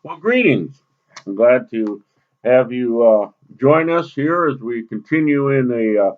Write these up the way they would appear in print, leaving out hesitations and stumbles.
Well, greetings. I'm glad to have you join us here as we continue in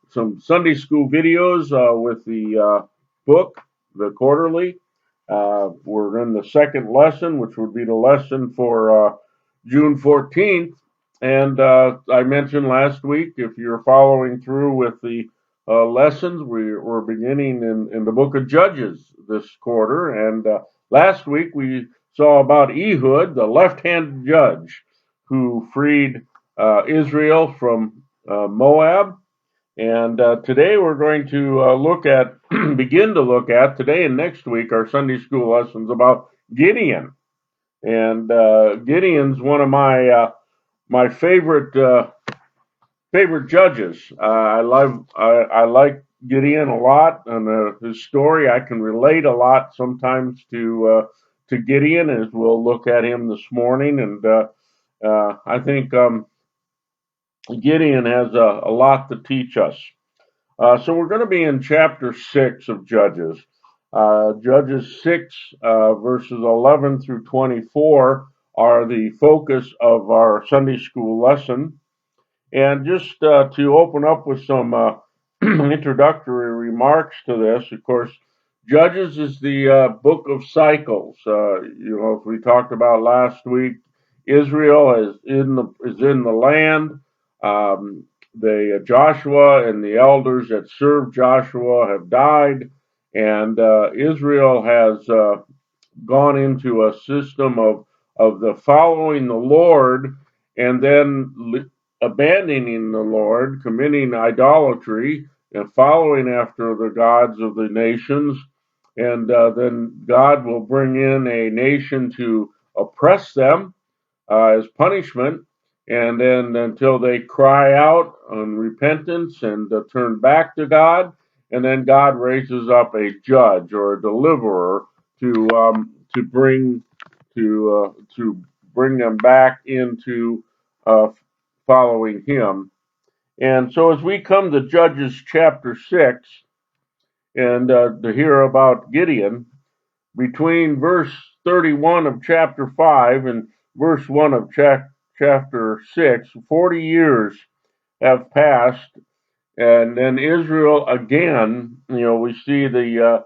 some Sunday school videos with the book, The Quarterly. We're in the second lesson, which would be the lesson for June 14th. And I mentioned last week, if you're following through with the lessons, we're beginning in the book of Judges this quarter. And last week we saw about Ehud, the left-handed judge, who freed Israel from Moab. And today we're going to begin to look at today and next week our Sunday school lessons about Gideon. And Gideon's one of my favorite judges. I like Gideon a lot, and his story I can relate a lot sometimes to Gideon, as we'll look at him this morning. And I think Gideon has a lot to teach us. So we're going to be in chapter 6 of Judges. Judges 6, verses 11 through 24 are the focus of our Sunday school lesson. And just to open up with some introductory remarks to this, of course, Judges is the book of cycles. If we talked about last week, Israel is in the land. The Joshua and the elders that served Joshua have died, and Israel has gone into a system of the following the Lord and then abandoning the Lord, committing idolatry, and following after the gods of the nations. And then God will bring in a nation to oppress them as punishment, and then until they cry out on repentance and turn back to God, and then God raises up a judge or a deliverer to bring them back into uh, following Him. And so, as we come to Judges chapter 6 and to hear about Gideon, between verse 31 of chapter 5 and verse 1 of chapter 6, 40 years have passed, and then Israel again, we see the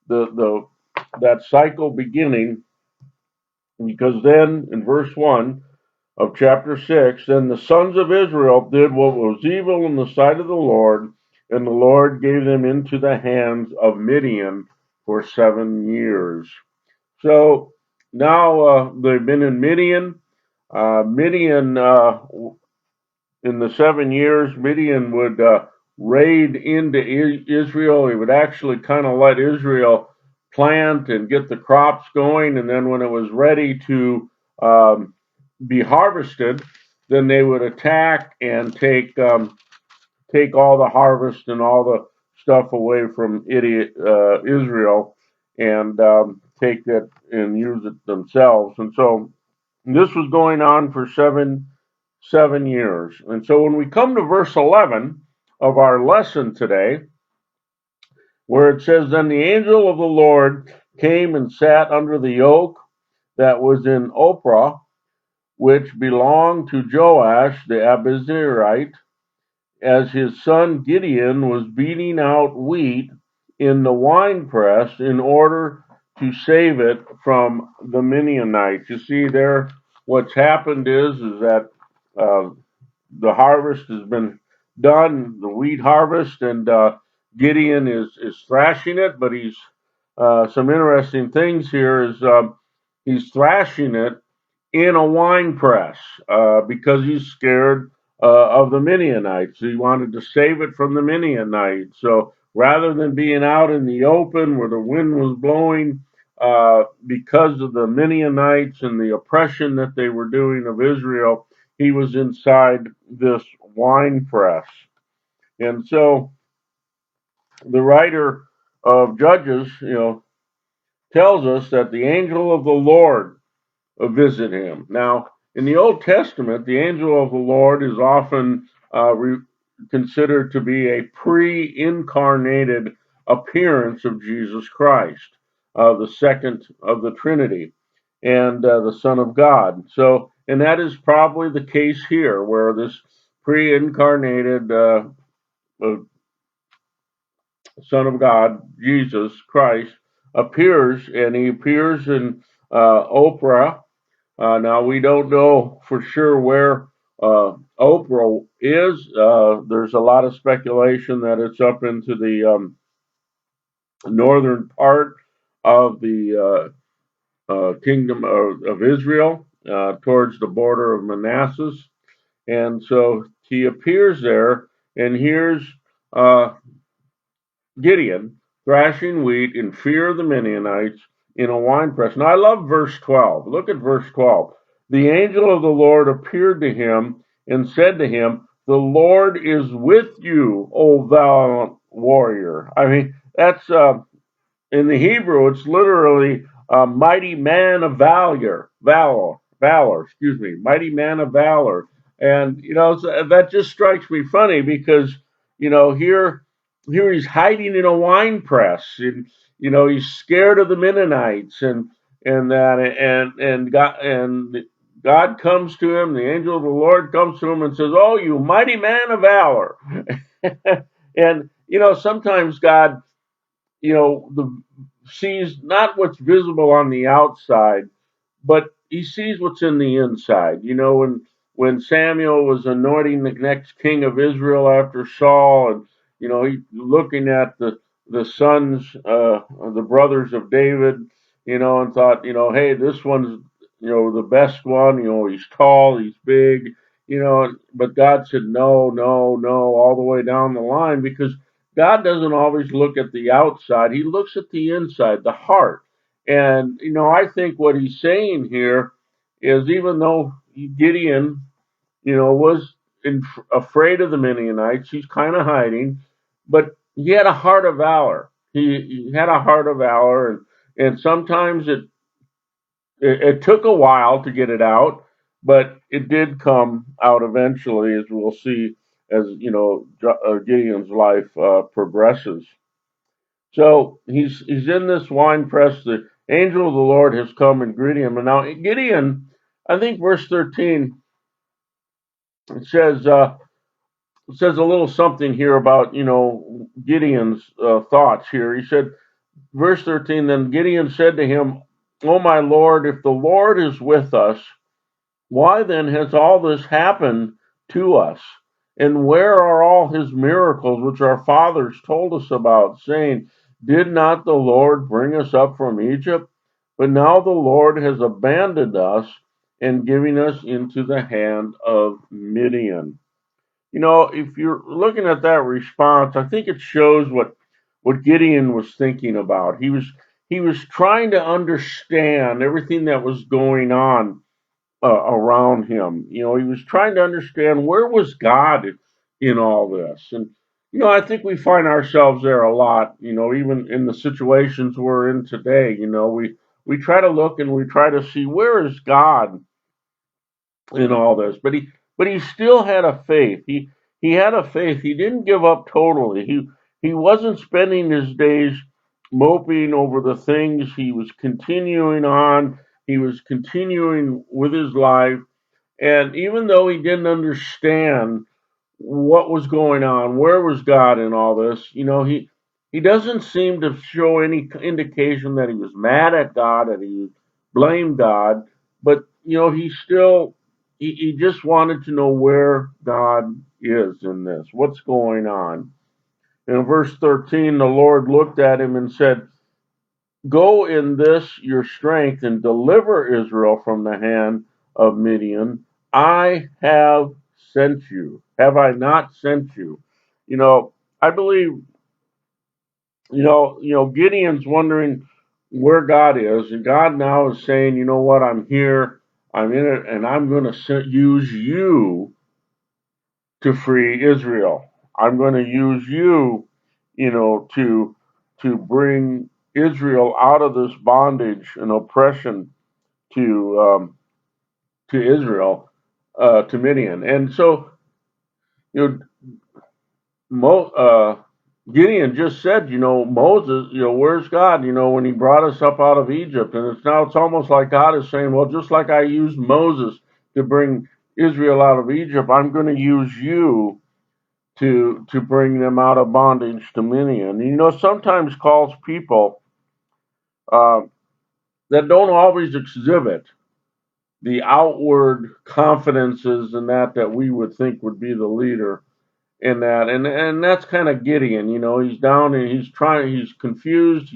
that cycle beginning, because then in verse 1 of chapter 6, then the sons of Israel did what was evil in the sight of the Lord, and the Lord gave them into the hands of Midian for 7 years. So now they've been in Midian. Midian, in the 7 years, Midian would raid into Israel. He would actually kind of let Israel plant and get the crops going, and then when it was ready to be harvested, then they would attack and take all the harvest and all the stuff away from Israel, and take it and use it themselves. And so this was going on for seven years. And so when we come to verse 11 of our lesson today, where it says, "Then the angel of the Lord came and sat under the oak that was in Ophrah, which belonged to Joash the Abiezrite, as his son Gideon was beating out wheat in the winepress in order to save it from the Midianites." You see there, what's happened is that uh, the harvest has been done, the wheat harvest, and Gideon is thrashing it. But he's some interesting things here is he's thrashing it in a wine press because he's scared of the Midianites. He wanted to save it from the Midianites. So rather than being out in the open where the wind was blowing, because of the Midianites and the oppression that they were doing of Israel, he was inside this wine press. And so the writer of Judges, tells us that the angel of the Lord visit him. Now, in the Old Testament, the angel of the Lord is often considered to be a pre-incarnated appearance of Jesus Christ, the second of the Trinity. and the Son of God. So, and that is probably the case here, where this pre-incarnated uh, Son of God, Jesus Christ, appears, and he appears in Oprah. Now we don't know for sure where Oprah is. There's a lot of speculation that it's up into the northern part of the kingdom of Israel, towards the border of Manasseh. And so he appears there, and here's uh, Gideon thrashing wheat in fear of the Midianites in a winepress. Now I love verse 12. Look at verse 12. The angel of the Lord appeared to him and said to him, "The Lord is with you, O valiant warrior." I mean, that's in the Hebrew, it's literally a mighty man of valor, excuse me, mighty man of valor. And, so that just strikes me funny because, here he's hiding in a wine press, and, he's scared of the Mennonites, and God comes to him, the angel of the Lord comes to him and says, "Oh, you mighty man of valor." And, sometimes God, sees not what's visible on the outside, but he sees what's in the inside. When Samuel was anointing the next king of Israel after Saul, and he looking at the sons, the brothers of David, and thought, hey, this one's the best one. He's tall, he's big, but God said no, no, no, all the way down the line, because God doesn't always look at the outside; He looks at the inside, the heart. And, I think what he's saying here is, even though Gideon, was afraid of the Midianites, he's kind of hiding, but he had a heart of valor. He had a heart of valor, and sometimes it took a while to get it out, but it did come out eventually, as we'll see as, Gideon's life progresses. So he's in this wine press. The angel of the Lord has come and greeted him. And now Gideon, I think verse 13, it says a little something here about Gideon's thoughts here. He said, verse 13, then Gideon said to him, "Oh my Lord, if the Lord is with us, why then has all this happened to us? And where are all his miracles which our fathers told us about, saying, did not the Lord bring us up from Egypt? But now the Lord has abandoned us and giving us into the hand of Midian." If you're looking at that response, I think it shows what Gideon was thinking about. He was trying to understand everything that was going on around him. He was trying to understand, where was God in all this. And I think we find ourselves there a lot. Even in the situations we're in today. We try to look and we try to see, where is God in all this. But he still had a faith. He had a faith. He didn't give up totally. He wasn't spending his days moping over the things. He was continuing on. He was continuing with his life. And even though he didn't understand what was going on, where was God in all this, he doesn't seem to show any indication that he was mad at God, that he blamed God, but he just wanted to know where God is in this, what's going on. In verse 13, the Lord looked at him and said, "Go in this your strength and deliver Israel from the hand of Midian. I have sent you. Have I not sent you?" I believe, Gideon's wondering where God is, and God now is saying, "You know what? I'm here. I'm in it, and I'm going to use you to free Israel. I'm going to use you, to bring Israel out of this bondage and oppression to Israel, to Midian." And so, you know, Mo, Gideon just said, Moses, where's God? When he brought us up out of Egypt, and it's almost like God is saying, well, just like I used Moses to bring Israel out of Egypt, I'm going to use you to bring them out of bondage to Midian. Sometimes calls people uh, that don't always exhibit the outward confidences and that we would think would be the leader in that, and that's kind of Gideon. He's down and he's confused.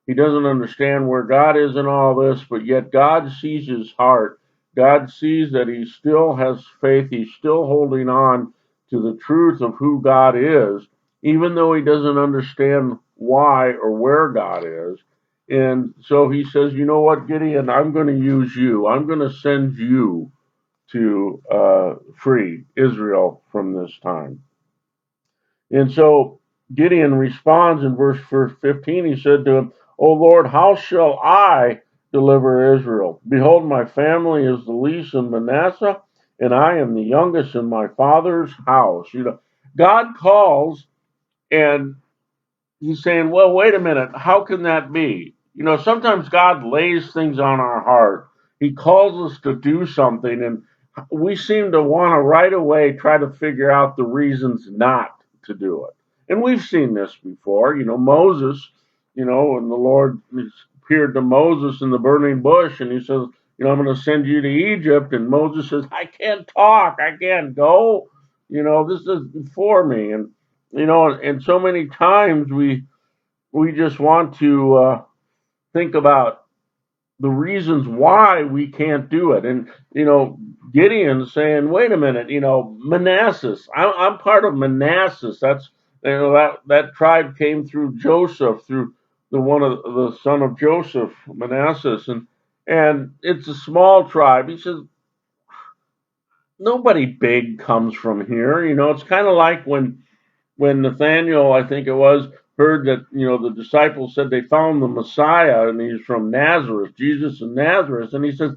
He doesn't understand where God is in all this, but yet God sees his heart. God sees that he still has faith. He's still holding on to the truth of who God is, even though he doesn't understand why or where God is. And so he says, you know what, Gideon, I'm going to use you. I'm going to send you to free Israel from this time. And so Gideon responds in verse 15. He said to him, O Lord, how shall I deliver Israel? Behold, my family is the least in Manasseh, and I am the youngest in my father's house. God calls, and he's saying, well, wait a minute, how can that be? Sometimes God lays things on our heart. He calls us to do something, and we seem to want to right away try to figure out the reasons not to do it. And we've seen this before. Moses, when the Lord appeared to Moses in the burning bush, and he says, I'm going to send you to Egypt. And Moses says, I can't talk. I can't go. This is for me. And so many times we just want to think about the reasons why we can't do it. And Gideon's saying, "Wait a minute, Manassas. I'm part of Manassas. That's that tribe came through Joseph, through the son of Joseph, Manassas, and it's a small tribe." He says, "Nobody big comes from here. It's kind of like when Nathaniel, I think it was, heard that, the disciples said they found the Messiah and he's from Nazareth, Jesus of Nazareth. And he says,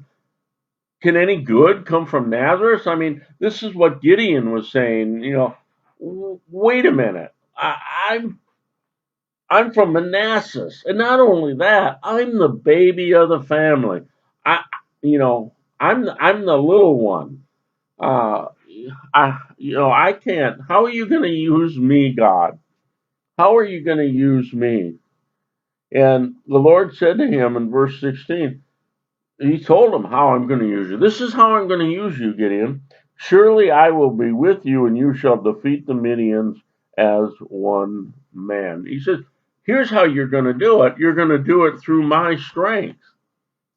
can any good come from Nazareth? I mean, this is what Gideon was saying, wait a minute. I'm from Manassas. And not only that, I'm the baby of the family. I, I'm the little one. Uh, I can't. How are you going to use me, God? How are you going to use me? And the Lord said to him in verse 16, he told him how I'm going to use you. This is how I'm going to use you, Gideon. Surely I will be with you, and you shall defeat the Midians as one man. He says, here's how you're going to do it. You're going to do it through my strength.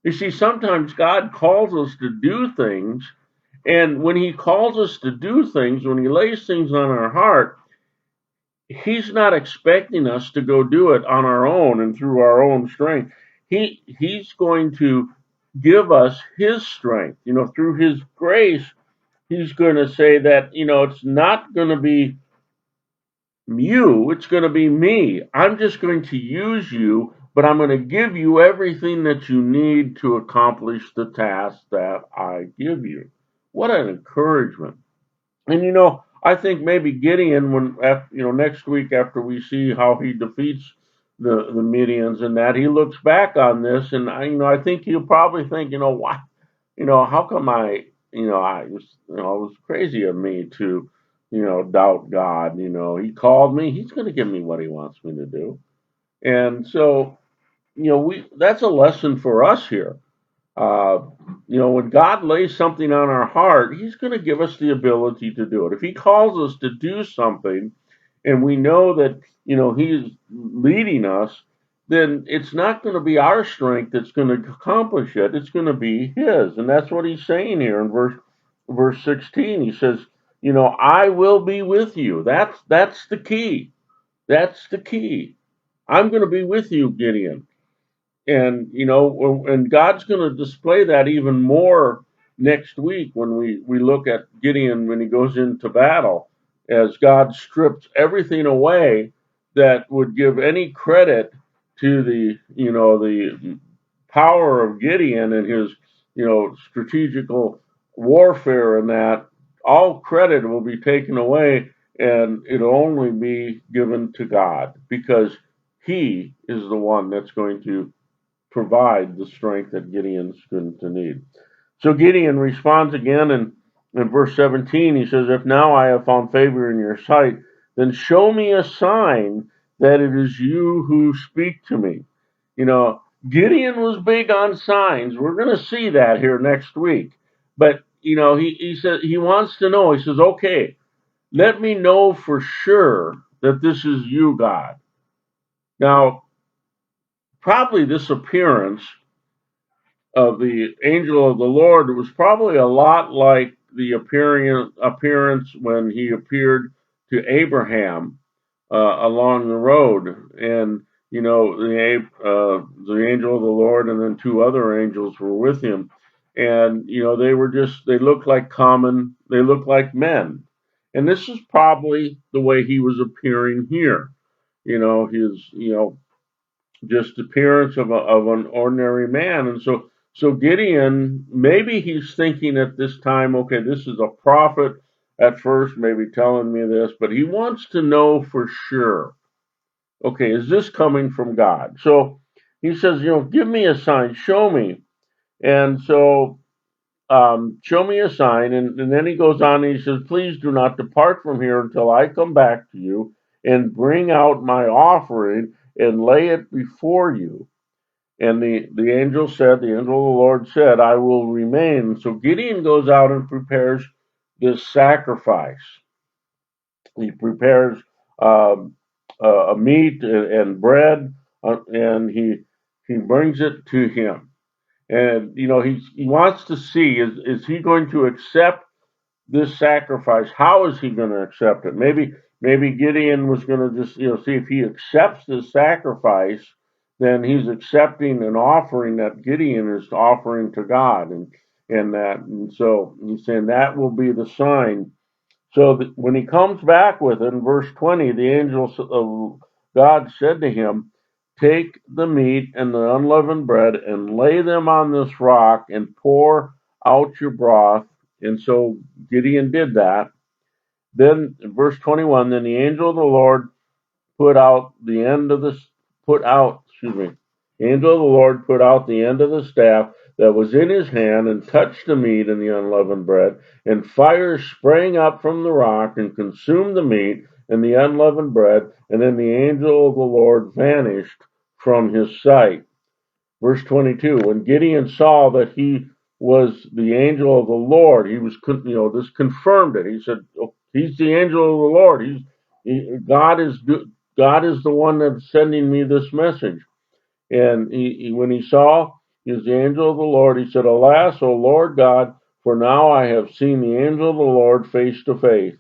You see, sometimes God calls us to do things, and when he calls us to do things, when he lays things on our heart, he's not expecting us to go do it on our own and through our own strength. He's going to give us his strength. Through his grace, he's going to say that, it's not going to be you, it's going to be me. I'm just going to use you, but I'm going to give you everything that you need to accomplish the task that I give you. What an encouragement. And I think maybe Gideon, next week after we see how he defeats the Midians and that, he looks back on this, and I think he'll probably think, why, how come it was crazy of me to, doubt God. He called me, he's going to give me what he wants me to do, and so we that's a lesson for us here. uh, when God lays something on our heart, He's going to give us the ability to do it. If He calls us to do something and we know that, He's leading us, then it's not going to be our strength that's going to accomplish it. It's going to be His. And that's what He's saying here in verse 16. He says, I will be with you. That's the key. That's the key. I'm going to be with you, Gideon. And and God's going to display that even more next week when we look at Gideon when he goes into battle, as God strips everything away that would give any credit to the power of Gideon and his strategical warfare, and that all credit will be taken away, and it'll only be given to God because He is the one that's going to provide the strength that Gideon's going to need. So Gideon responds again in verse 17. He says, "If now I have found favor in your sight, then show me a sign that it is you who speak to me." You know, Gideon was big on signs. We're going to see that here next week. But, he said he wants to know. He says, "Okay, let me know for sure that this is you, God." Now, probably this appearance of the angel of the Lord was probably a lot like the appearance when he appeared to Abraham along the road, and the angel of the Lord and then two other angels were with him, and they looked like they looked like men, and this is probably the way he was appearing here. His just appearance of an ordinary man. And so Gideon, maybe he's thinking at this time, okay, this is a prophet at first, maybe telling me this, but he wants to know for sure. Okay, is this coming from God? So he says, give me a sign, show me. And so show me a sign. And then he goes on and he says, please do not depart from here until I come back to you and bring out my offering and lay it before you. And the angel of the Lord said, I will remain. So Gideon goes out and prepares this sacrifice. He prepares a meat and bread, and he brings it to him. And he wants to see, is he going to accept this sacrifice? How is he going to accept it? Maybe Gideon was going to just see if he accepts this sacrifice, then he's accepting an offering that Gideon is offering to God, and so he's saying that will be the sign. So that when he comes back with it in verse 20, the angel of God said to him, "Take the meat and the unleavened bread and lay them on this rock and pour out your broth." And so Gideon did that. Then in verse 21, then the angel of the Lord put out the end of the put out, excuse me, the angel of the Lord put out the end of the staff that was in his hand and touched the meat and the unleavened bread, and fire sprang up from the rock and consumed the meat and the unleavened bread, and then the angel of the Lord vanished from his sight. Verse 22, when Gideon saw that he was the angel of the Lord, this confirmed it. He said, oh, he's the angel of the Lord. God is the one that's sending me this message. And when he saw he was the angel of the Lord, he said, alas, O Lord God, for now I have seen the angel of the Lord face to face.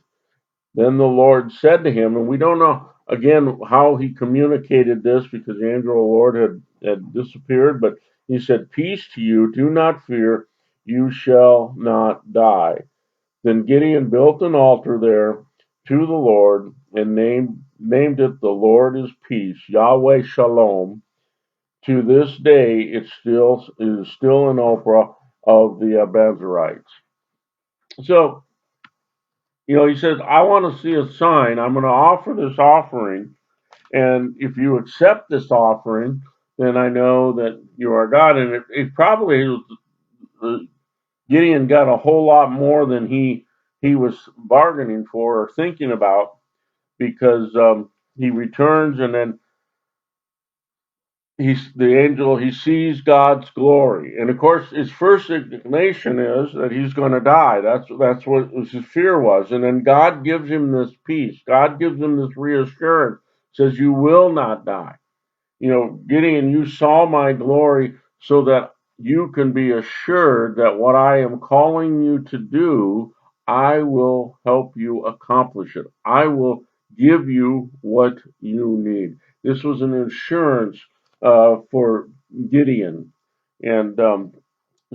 Then the Lord said to him, and we don't know again how he communicated this because the angel of the Lord had disappeared, but he said, peace to you, do not fear, you shall not die. Then Gideon built an altar there to the Lord and named it the Lord is peace, Yahweh Shalom. To this day it is still an Ophrah of the Abiezrites. So he says, I want to see a sign. I'm going to offer this offering. And if you accept this offering, then I know that you are God. And it probably, Gideon got a whole lot more than he was bargaining for or thinking about because he returns and then he sees God's glory, and of course his first inclination is that he's going to die. That's what his fear was, and then God gives him this peace. God gives him this reassurance. Says, "You will not die." Gideon, you saw my glory, so that you can be assured that what I am calling you to do, I will help you accomplish it. I will give you what you need. This was an assurance for Gideon. And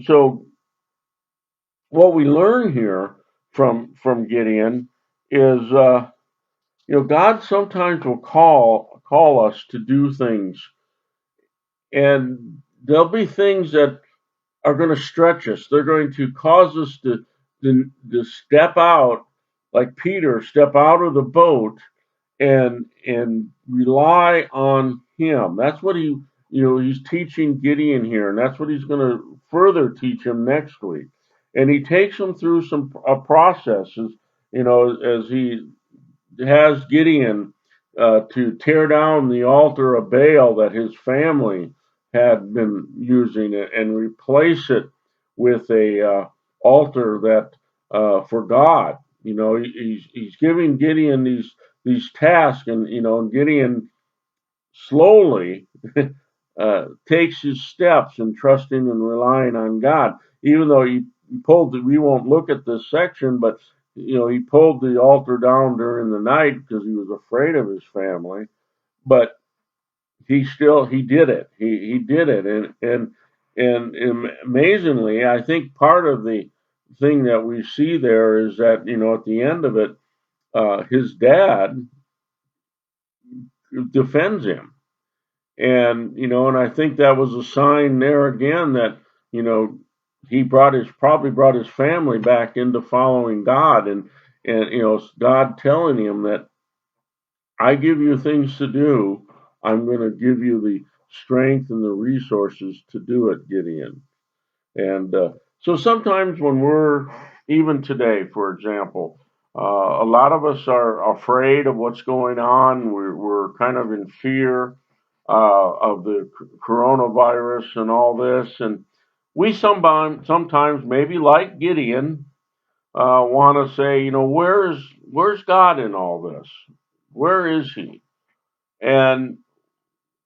so what we learn here from Gideon is, God sometimes will call us to do things, and there'll be things that are going to stretch us. They're going to cause us to step out like Peter, step out of the boat and rely on him. That's what he's teaching Gideon here, and that's what he's going to further teach him next week. And he takes him through some processes, as he has Gideon to tear down the altar of Baal that his family had been using it and replace it with a altar that for God. He's giving Gideon these tasks, and Gideon slowly takes his steps in trusting and relying on God, even though he pulled. We won't look at this section, but he pulled the altar down during the night because he was afraid of his family. But he did it. He did it, and amazingly, I think part of the thing that we see there is that at the end of it, his dad defends him. And I think that was a sign there again that he probably brought his family back into following God, and God telling him that I give you things to do, I'm going to give you the strength and the resources to do it, Gideon. And so sometimes when we're, even today, for example, a lot of us are afraid of what's going on. We're kind of in fear of the coronavirus and all this. And we sometimes maybe like Gideon, want to say, where's God in all this? Where is he? And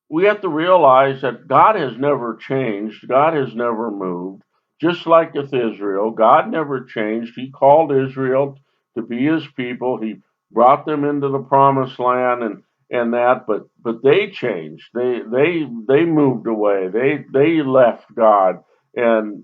we have to realize that God has never changed. God has never moved. Just like with Israel, God never changed. He called Israel to be his people. He brought them into the promised land and that, but they changed. They moved away. They left God. And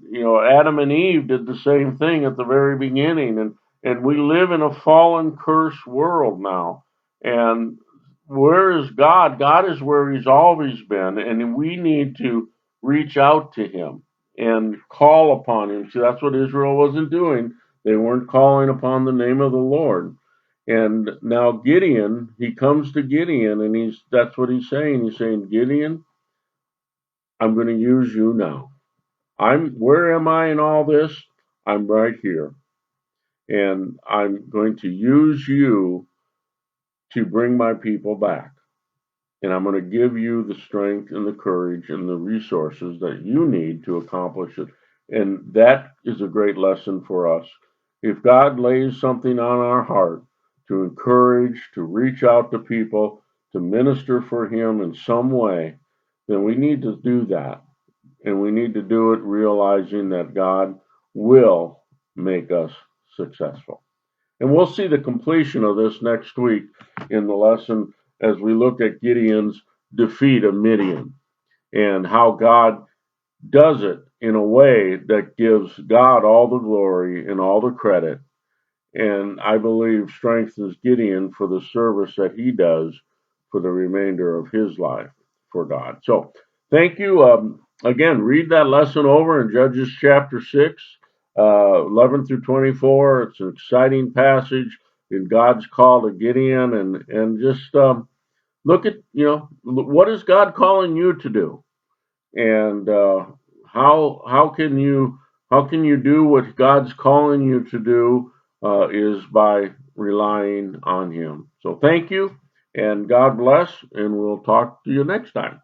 Adam and Eve did the same thing at the very beginning. And we live in a fallen, cursed world now. And where is God? God is where he's always been, and we need to reach out to him and call upon him. See, that's what Israel wasn't doing. They weren't calling upon the name of the Lord. And now Gideon, he comes to Gideon, and that's what he's saying. He's saying, Gideon, I'm going to use you now. Where am I in all this? I'm right here. And I'm going to use you to bring my people back. And I'm going to give you the strength and the courage and the resources that you need to accomplish it. And that is a great lesson for us. If God lays something on our heart to encourage, to reach out to people, to minister for him in some way, then we need to do that. And we need to do it realizing that God will make us successful. And we'll see the completion of this next week in the lesson as we look at Gideon's defeat of Midian and how God does it in a way that gives God all the glory and all the credit. And I believe strengthens Gideon for the service that he does for the remainder of his life for God. So thank you. Again, read that lesson over in Judges chapter 6, 11 through 24. It's an exciting passage in God's call to Gideon, and just look at, what is God calling you to do? And how can you do what God's calling you to do is by relying on him. So thank you, and God bless, and we'll talk to you next time.